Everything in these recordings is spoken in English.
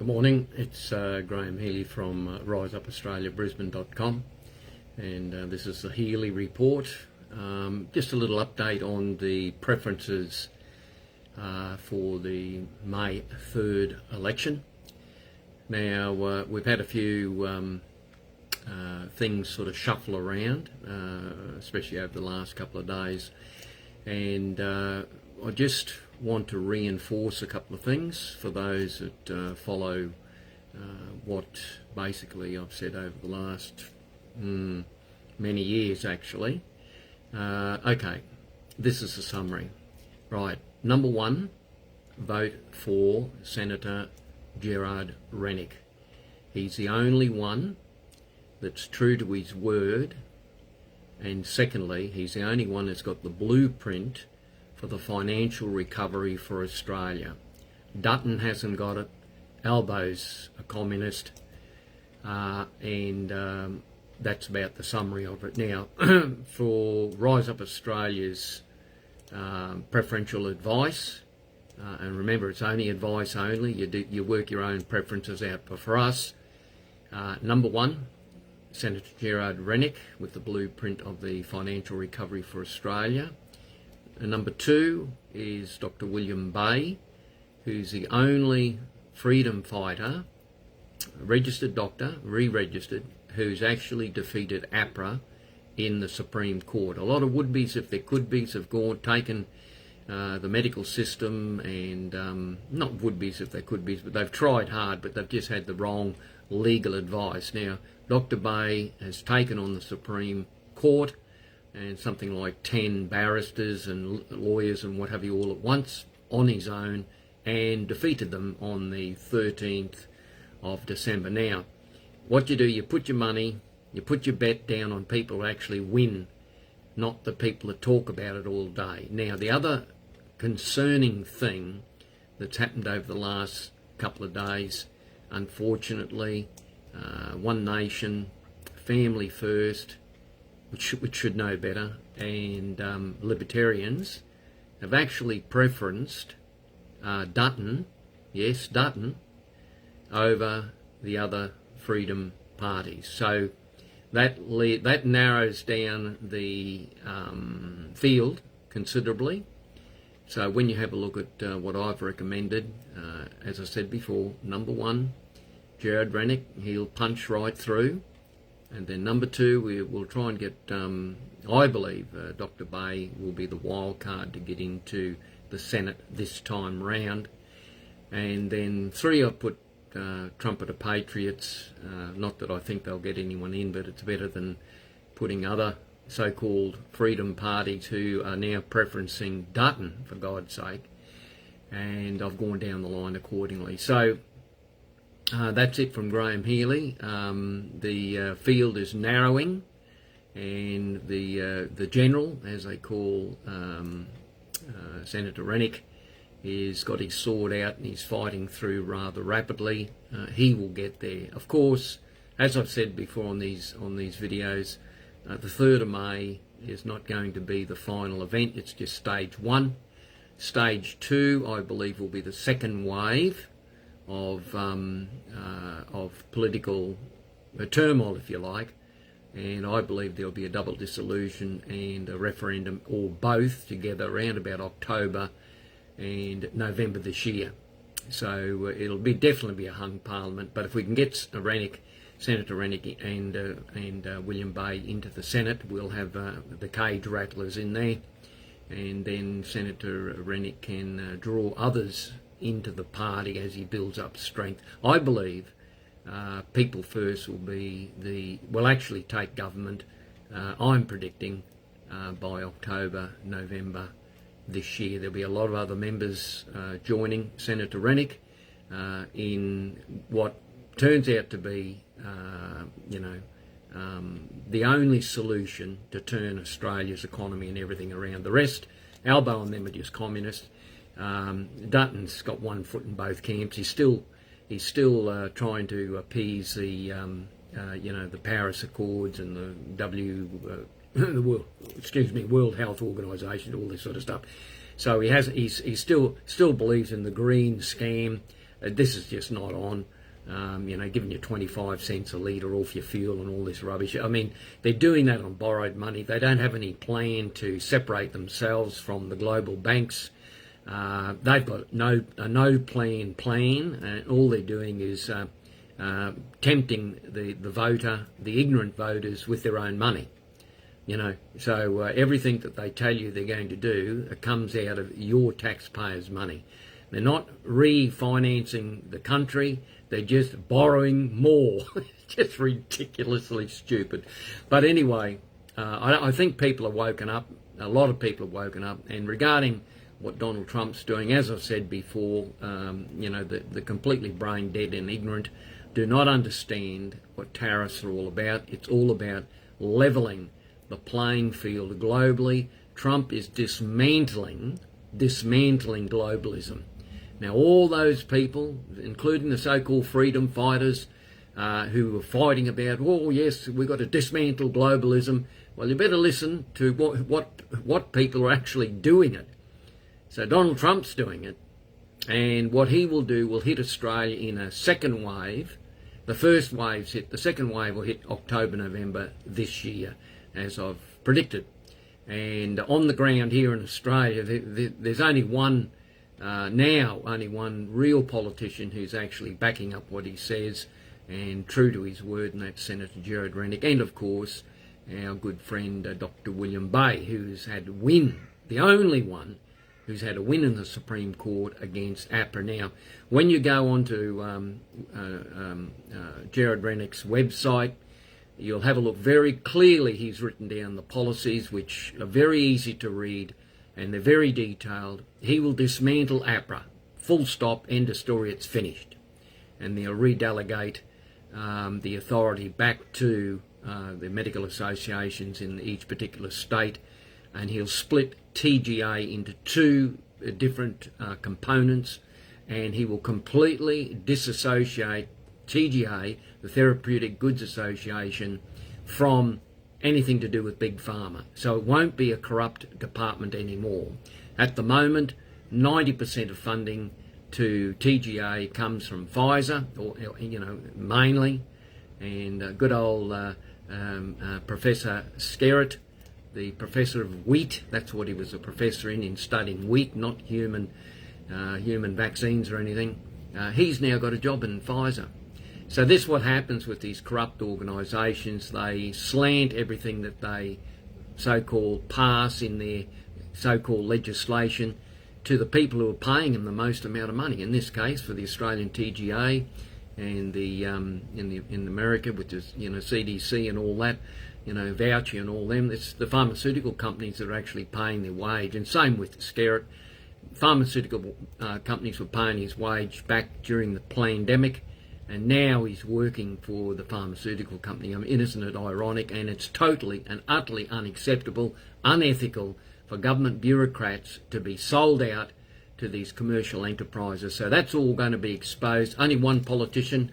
Good morning, it's Graham Healy from riseupaustraliabrisbane.com, and this is the Healy Report. Just a little update on the preferences for the May 3rd election. Now, we've had a few things sort of shuffle around, especially over the last couple of days, and I just want to reinforce a couple of things for those that follow what basically I've said over the last many years actually. Okay, this is the summary. Right, number one, vote for Senator Gerard Rennick. He's the only one that's true to his word, and secondly, he's the only one that's got the blueprint for the financial recovery for Australia. Dutton hasn't got it, Albo's a communist, and that's about the summary of it. Now, for Rise Up Australia's preferential advice, and remember it's only advice only, you work your own preferences out, but for us, number one, Senator Gerard Rennick with the blueprint of the financial recovery for Australia. And number two is Dr. William Bay, who's the only freedom fighter, registered doctor, re-registered, who's actually defeated APRA in the Supreme Court. A lot of would-bes, if there could be, have taken the medical system, and not would-bes if they could be, but they've tried hard, but they've just had the wrong legal advice. Now, Dr. Bay has taken on the Supreme Court and something like 10 barristers and lawyers and what have you all at once on his own, and defeated them on the 13th of December. Now, what you do, you put your money, you put your bet down on people who actually win, not the people that talk about it all day. Now, the other concerning thing that's happened over the last couple of days, unfortunately, One Nation, Family First, which should know better, and libertarians have actually preferenced Dutton, yes, Dutton, over the other freedom parties. So that narrows down the field considerably. So when you have a look at what I've recommended, as I said before, number one, Gerard Rennick, he'll punch right through. And then number two, we will try and get, I believe, Dr. Bay will be the wild card to get into the Senate this time round. And then three, I've put Trumpeter Patriots. Not that I think they'll get anyone in, but it's better than putting other so-called freedom parties who are now preferencing Dutton, for God's sake. And I've gone down the line accordingly. So that's it from Graham Healy. The field is narrowing, and the general, as they call Senator Rennick, is got his sword out and he's fighting through rather rapidly. He will get there. Of course, as I've said before on these videos, the 3rd of May is not going to be the final event. It's just stage one. Stage two, I believe, will be the second wave of political turmoil, if you like, and I believe there'll be a double dissolution and a referendum, or both together, around about October and November this year. So it'll definitely be a hung parliament. But if we can get Senator Rennick and William Bay into the Senate, we'll have the cage rattlers in there, and then Senator Rennick can draw others into the party as he builds up strength. I believe People First will actually take government, I'm predicting, by October, November this year. There'll be a lot of other members joining Senator Rennick in what turns out to be, the only solution to turn Australia's economy and everything around. The rest, Albo and them are just communists. Dutton's got one foot in both camps. He's still trying to appease the Paris Accords and the World Health Organization, all this sort of stuff. So he still believes in the green scam. This is just not on. Giving you 25 cents a litre off your fuel and all this rubbish. I mean, they're doing that on borrowed money. They don't have any plan to separate themselves from the global banks. They've got no plan, and all they're doing is tempting the voter, the ignorant voters, with their own money. So everything that they tell you they're going to do comes out of your taxpayers' money. They're not refinancing the country, they're just borrowing more. It's just ridiculously stupid. But anyway, I think people have woken up, a lot of people have woken up, and regarding what Donald Trump's doing, as I've said before, the completely brain dead and ignorant do not understand what tariffs are all about. It's all about levelling the playing field globally. Trump is dismantling globalism. Now, all those people, including the so-called freedom fighters who are fighting about, oh yes, we've got to dismantle globalism. Well, you better listen to what people are actually doing it. So Donald Trump's doing it, and what he will do will hit Australia in a second wave. The first wave's hit, the second wave will hit October, November this year, as I've predicted. And on the ground here in Australia, there's only one real politician who's actually backing up what he says and true to his word, and that's Senator Gerard Rennick, and of course our good friend Dr. William Bay, who's had a win, the only one who's had a win in the Supreme Court against APRA. Now, when you go onto Gerard Rennick's website, you'll have a look. Very clearly he's written down the policies, which are very easy to read, and they're very detailed. He will dismantle APRA, full stop, end of story, it's finished. And they'll redelegate the authority back to the medical associations in each particular state, and he'll split TGA into two different components, and he will completely disassociate TGA, the Therapeutic Goods Association, from anything to do with Big Pharma. So it won't be a corrupt department anymore. At the moment, 90% of funding to TGA comes from Pfizer, or mainly, and good old Professor Skerritt, the professor of wheat, that's what he was a professor in studying wheat, not human vaccines or anything. He's now got a job in Pfizer. So this is what happens with these corrupt organisations. They slant everything that they so-called pass in their so-called legislation to the people who are paying them the most amount of money. In this case, for the Australian TGA and the in America, which is CDC and all that, Voucher and all them. It's the pharmaceutical companies that are actually paying their wage, and same with Skerritt. Pharmaceutical companies were paying his wage back during the pandemic, and now he's working for the pharmaceutical company. I mean, isn't it ironic? And it's totally and utterly unacceptable, unethical for government bureaucrats to be sold out to these commercial enterprises. So that's all going to be exposed. Only one politician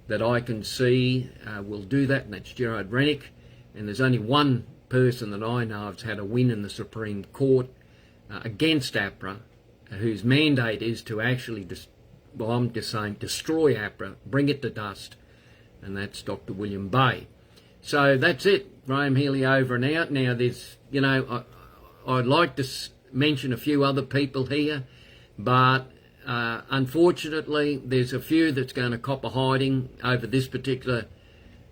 that I can see will do that, and that's Gerard Rennick. And there's only one person that I know has had a win in the Supreme Court against APRA, whose mandate is to actually I'm just saying, destroy APRA, bring it to dust, and that's Dr. William Bay. So that's it. Graham Healy over and out. Now, there's, I'd like to mention a few other people here, but unfortunately, there's a few that's going to cop a hiding over this particular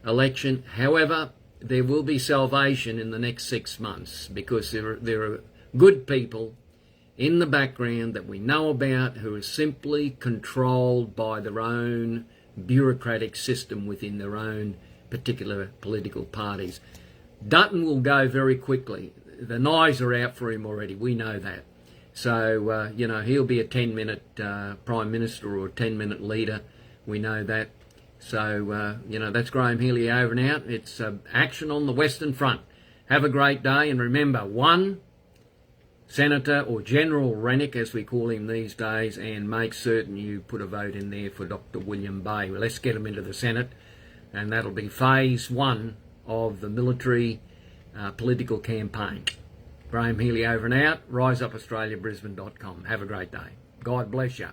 election. However, there will be salvation in the next 6 months, because there are good people in the background that we know about who are simply controlled by their own bureaucratic system within their own particular political parties. Dutton will go very quickly. The knives are out for him already. We know that. So, he'll be a 10-minute Prime Minister or a 10-minute leader. We know that. So, that's Graham Healy over and out. It's action on the Western Front. Have a great day, and remember, one Senator or General Rennick, as we call him these days, and make certain you put a vote in there for Dr. William Bay. Well, let's get him into the Senate, and that'll be phase 1 of the military political campaign. Graham Healy over and out. RiseUpAustraliaBrisbane.com. Have a great day. God bless you.